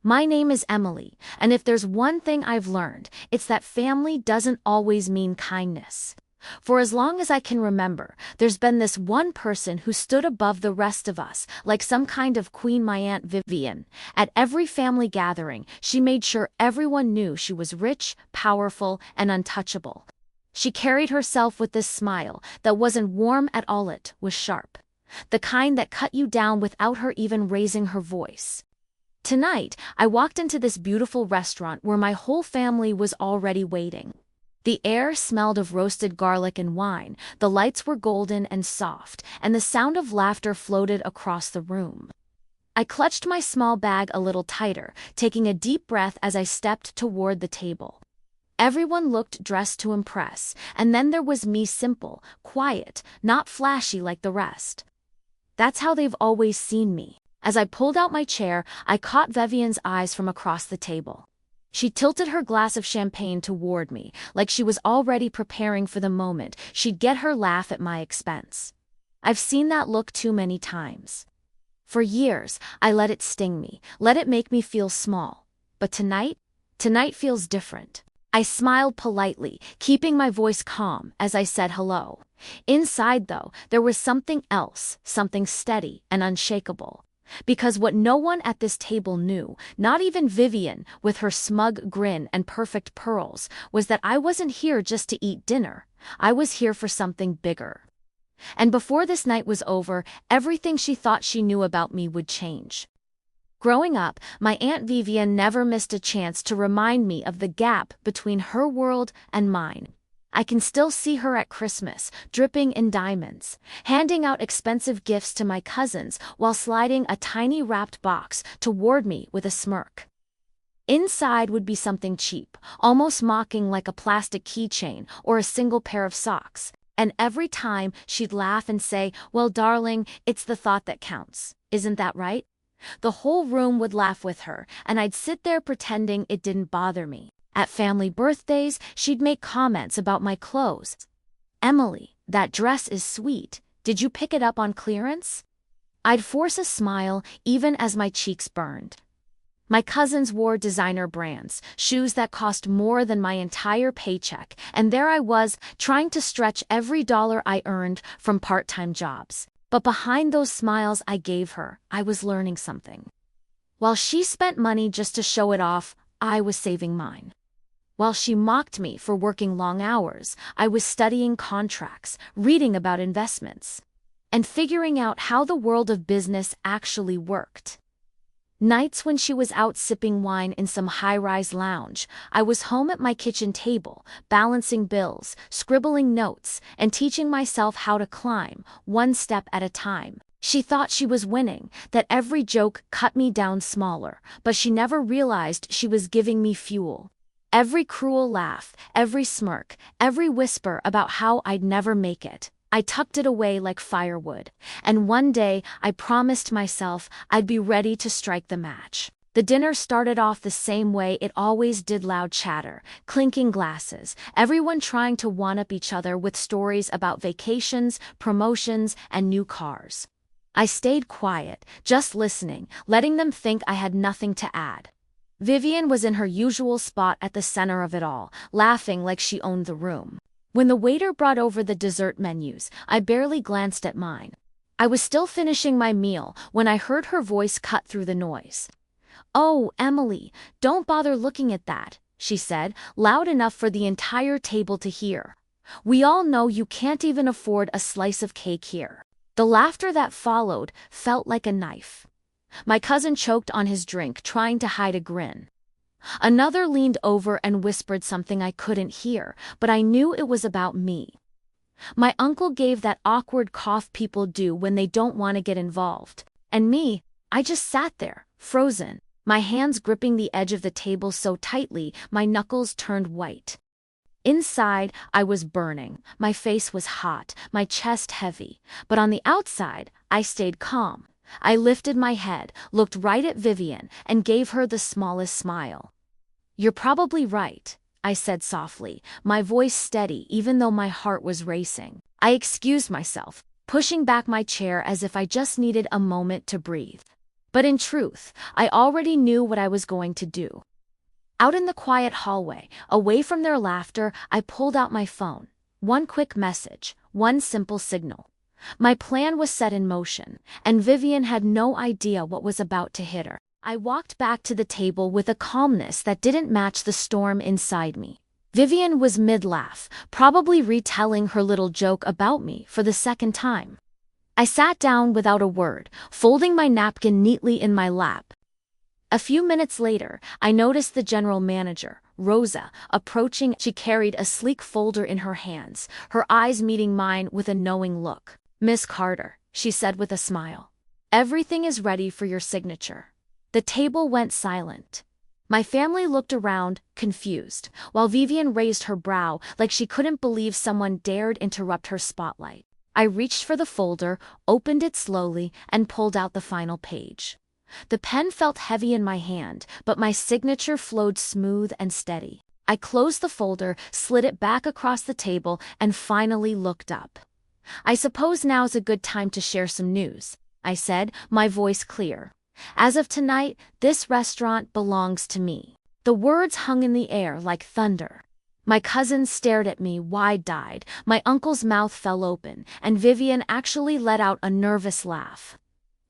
My name is Emily, and if there's one thing I've learned, it's that family doesn't always mean kindness. For as long as I can remember, there's been this one person who stood above the rest of us, like some kind of queen, my Aunt Vivian. At every family gathering, she made sure everyone knew she was rich, powerful, and untouchable. She carried herself with this smile that wasn't warm at all, it was sharp. The kind that cut you down without her even raising her voice. Tonight, I walked into this beautiful restaurant where my whole family was already waiting. The air smelled of roasted garlic and wine, the lights were golden and soft, and the sound of laughter floated across the room. I clutched my small bag a little tighter, taking a deep breath as I stepped toward the table. Everyone looked dressed to impress, and then there was me, simple, quiet, not flashy like the rest. That's how they've always seen me. As I pulled out my chair, I caught Vivian's eyes from across the table. She tilted her glass of champagne toward me, like she was already preparing for the moment she'd get her laugh at my expense. I've seen that look too many times. For years, I let it sting me, let it make me feel small. But tonight feels different. I smiled politely, keeping my voice calm as I said hello. Inside, though, there was something else, something steady and unshakable. Because what no one at this table knew, not even Vivian, with her smug grin and perfect pearls, was that I wasn't here just to eat dinner. I was here for something bigger. And before this night was over, everything she thought she knew about me would change. Growing up, my Aunt Vivian never missed a chance to remind me of the gap between her world and mine. I can still see her at Christmas, dripping in diamonds, handing out expensive gifts to my cousins while sliding a tiny wrapped box toward me with a smirk. Inside would be something cheap, almost mocking, like a plastic keychain or a single pair of socks. And every time she'd laugh and say, "Well, darling, it's the thought that counts. Isn't that right?" The whole room would laugh with her, and I'd sit there pretending it didn't bother me. At family birthdays, she'd make comments about my clothes. "Emily, that dress is sweet. Did you pick it up on clearance?" I'd force a smile even as my cheeks burned. My cousins wore designer brands, shoes that cost more than my entire paycheck, and there I was, trying to stretch every dollar I earned from part-time jobs. But behind those smiles I gave her, I was learning something. While she spent money just to show it off, I was saving mine. While she mocked me for working long hours, I was studying contracts, reading about investments, and figuring out how the world of business actually worked. Nights when she was out sipping wine in some high-rise lounge, I was home at my kitchen table, balancing bills, scribbling notes, and teaching myself how to climb, one step at a time. She thought she was winning, that every joke cut me down smaller, but she never realized she was giving me fuel. Every cruel laugh, every smirk, every whisper about how I'd never make it, I tucked it away like firewood, and one day I promised myself I'd be ready to strike the match. The dinner started off the same way it always did: loud chatter, clinking glasses, everyone trying to one-up each other with stories about vacations, promotions, and new cars. I stayed quiet, just listening, letting them think I had nothing to add. Vivian was in her usual spot at the center of it all, laughing like she owned the room. When the waiter brought over the dessert menus, I barely glanced at mine. I was still finishing my meal when I heard her voice cut through the noise. "Oh, Emily, don't bother looking at that," she said, loud enough for the entire table to hear. "We all know you can't even afford a slice of cake here." The laughter that followed felt like a knife. My cousin choked on his drink, trying to hide a grin. Another leaned over and whispered something I couldn't hear, but I knew it was about me. My uncle gave that awkward cough people do when they don't want to get involved. And me, I just sat there, frozen, my hands gripping the edge of the table so tightly my knuckles turned white. Inside, I was burning, my face was hot, my chest heavy, but on the outside, I stayed calm. I lifted my head, looked right at Vivian, and gave her the smallest smile. "You're probably right," I said softly, my voice steady even though my heart was racing. I excused myself, pushing back my chair as if I just needed a moment to breathe. But in truth, I already knew what I was going to do. Out in the quiet hallway, away from their laughter, I pulled out my phone. One quick message, one simple signal. My plan was set in motion, and Vivian had no idea what was about to hit her. I walked back to the table with a calmness that didn't match the storm inside me. Vivian was mid-laugh, probably retelling her little joke about me for the second time. I sat down without a word, folding my napkin neatly in my lap. A few minutes later, I noticed the general manager, Rosa, approaching. She carried a sleek folder in her hands, her eyes meeting mine with a knowing look. "Miss Carter," she said with a smile. "Everything is ready for your signature." The table went silent. My family looked around, confused, while Vivian raised her brow like she couldn't believe someone dared interrupt her spotlight. I reached for the folder, opened it slowly, and pulled out the final page. The pen felt heavy in my hand, but my signature flowed smooth and steady. I closed the folder, slid it back across the table, and finally looked up. "I suppose now's a good time to share some news," I said, my voice clear. "As of tonight, this restaurant belongs to me." The words hung in the air like thunder. My cousins stared at me wide-eyed, my uncle's mouth fell open, and Vivian actually let out a nervous laugh.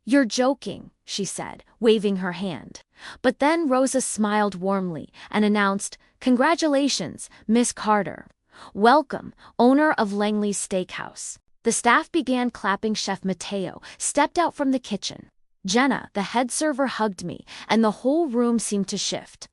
"You're joking," she said, waving her hand. But then Rosa smiled warmly and announced, "Congratulations, Miss Carter. Welcome, owner of Langley's Steakhouse." The staff began clapping. Chef Mateo stepped out from the kitchen. Jenna, the head server, hugged me, and the whole room seemed to shift.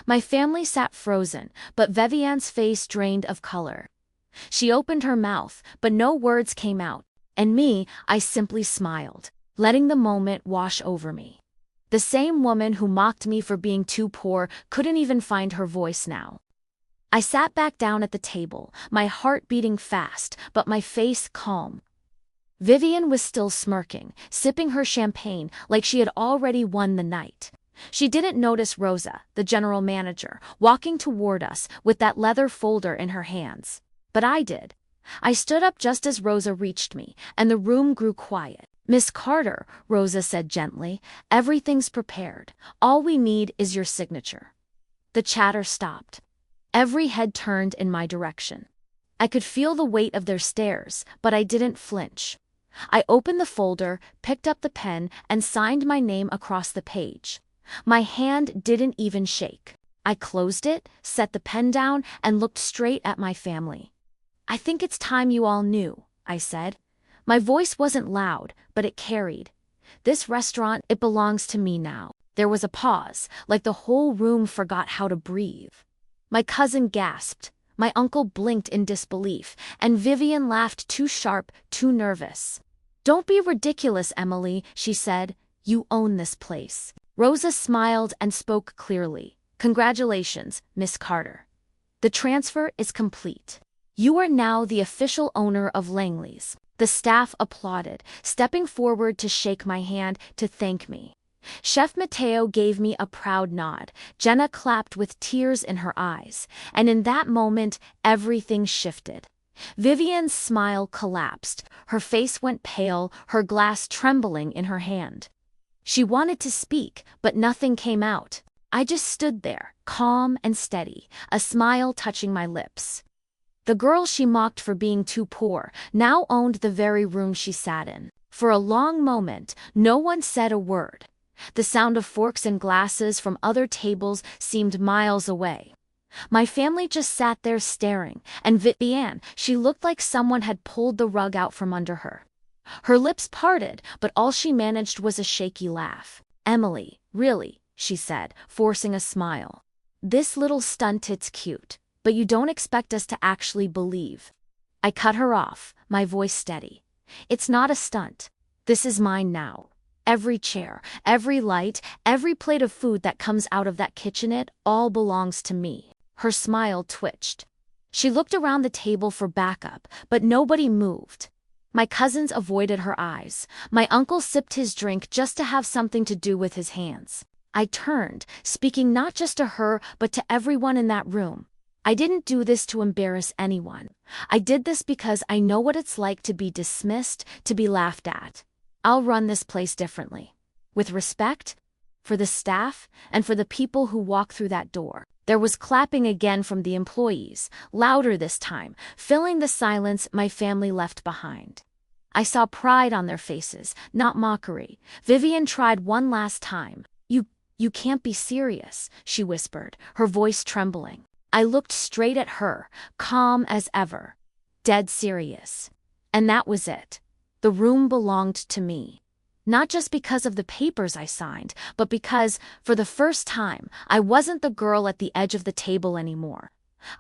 My family sat frozen, but Vivian's face drained of color. She opened her mouth, but no words came out, and me, I simply smiled, letting the moment wash over me. The same woman who mocked me for being too poor couldn't even find her voice now. I sat back down at the table, my heart beating fast, but my face calm. Vivian was still smirking, sipping her champagne like she had already won the night. She didn't notice Rosa, the general manager, walking toward us with that leather folder in her hands. But I did. I stood up just as Rosa reached me, and the room grew quiet. "Miss Carter," Rosa said gently, "everything's prepared. All we need is your signature." The chatter stopped. Every head turned in my direction. I could feel the weight of their stares, but I didn't flinch. I opened the folder, picked up the pen, and signed my name across the page. My hand didn't even shake. I closed it, set the pen down, and looked straight at my family. "I think it's time you all knew," I said. My voice wasn't loud, but it carried. "This restaurant, it belongs to me now." There was a pause, like the whole room forgot how to breathe. My cousin gasped. My uncle blinked in disbelief, and Vivian laughed too sharp, too nervous. "Don't be ridiculous, Emily," she said. "You own this place." Rosa smiled and spoke clearly. "Congratulations, Miss Carter. The transfer is complete. You are now the official owner of Langley's." The staff applauded, stepping forward to shake my hand to thank me. Chef Mateo gave me a proud nod. Jenna clapped with tears in her eyes, and in that moment, everything shifted. Vivian's smile collapsed, her face went pale, her glass trembling in her hand. She wanted to speak, but nothing came out. I just stood there, calm and steady, a smile touching my lips. The girl she mocked for being too poor now owned the very room she sat in. For a long moment, no one said a word. The sound of forks and glasses from other tables seemed miles away. My family just sat there staring, and Vivian, she looked like someone had pulled the rug out from under her. Her lips parted, but all she managed was a shaky laugh. "Emily, really," she said, forcing a smile. "This little stunt, it's cute, but you don't expect us to actually believe." I cut her off, my voice steady. "It's not a stunt. This is mine now. Every chair, every light, every plate of food that comes out of that kitchenette, all belongs to me." Her smile twitched. She looked around the table for backup, but nobody moved. My cousins avoided her eyes. My uncle sipped his drink just to have something to do with his hands. I turned, speaking not just to her, but to everyone in that room. "I didn't do this to embarrass anyone. I did this because I know what it's like to be dismissed, to be laughed at. I'll run this place differently." with respect, for the staff, and for the people who walk through that door. There was clapping again from the employees, louder this time, filling the silence my family left behind. I saw pride on their faces, not mockery. Vivian tried one last time. You can't be serious, she whispered, her voice trembling. I looked straight at her, calm as ever. Dead serious. And that was it. The room belonged to me. Not just because of the papers I signed, but because, for the first time, I wasn't the girl at the edge of the table anymore.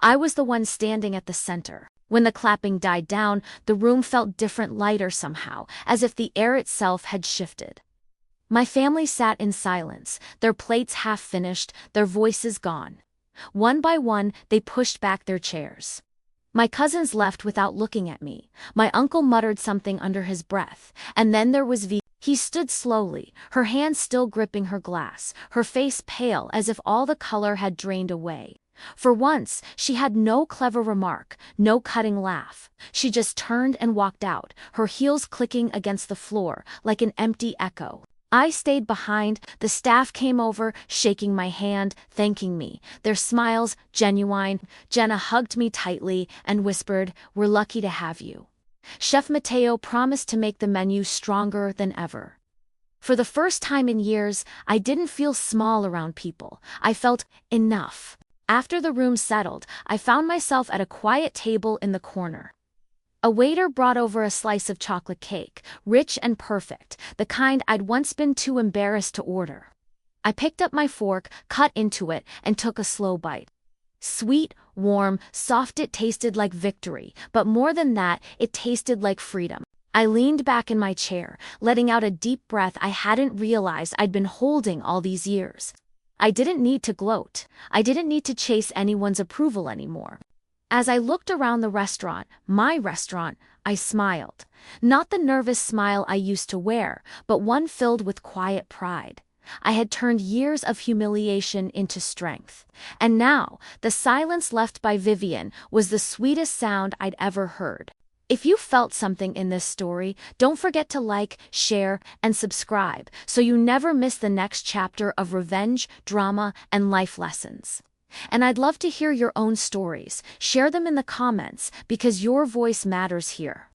I was the one standing at the center. When the clapping died down, the room felt different, lighter somehow, as if the air itself had shifted. My family sat in silence, their plates half finished, their voices gone. One by one, they pushed back their chairs. My cousins left without looking at me. My uncle muttered something under his breath, and then there was V. He stood slowly, her hand still gripping her glass, her face pale as if all the color had drained away. For once, she had no clever remark, no cutting laugh. She just turned and walked out, her heels clicking against the floor like an empty echo. I stayed behind. The staff came over, shaking my hand, thanking me, their smiles genuine. Jenna hugged me tightly and whispered, "We're lucky to have you." Chef Mateo promised to make the menu stronger than ever. For the first time in years, I didn't feel small around people. I felt enough. After the room settled, I found myself at a quiet table in the corner. A waiter brought over a slice of chocolate cake, rich and perfect, the kind I'd once been too embarrassed to order. I picked up my fork, cut into it, and took a slow bite. Sweet, warm, soft, it tasted like victory, but more than that, it tasted like freedom. I leaned back in my chair, letting out a deep breath I hadn't realized I'd been holding all these years. I didn't need to gloat. I didn't need to chase anyone's approval anymore. As I looked around the restaurant, my restaurant, I smiled. Not the nervous smile I used to wear, but one filled with quiet pride. I had turned years of humiliation into strength. And now, the silence left by Vivian was the sweetest sound I'd ever heard. If you felt something in this story, don't forget to like, share, and subscribe so you never miss the next chapter of revenge, drama, and life lessons. And I'd love to hear your own stories. Share them in the comments because your voice matters here.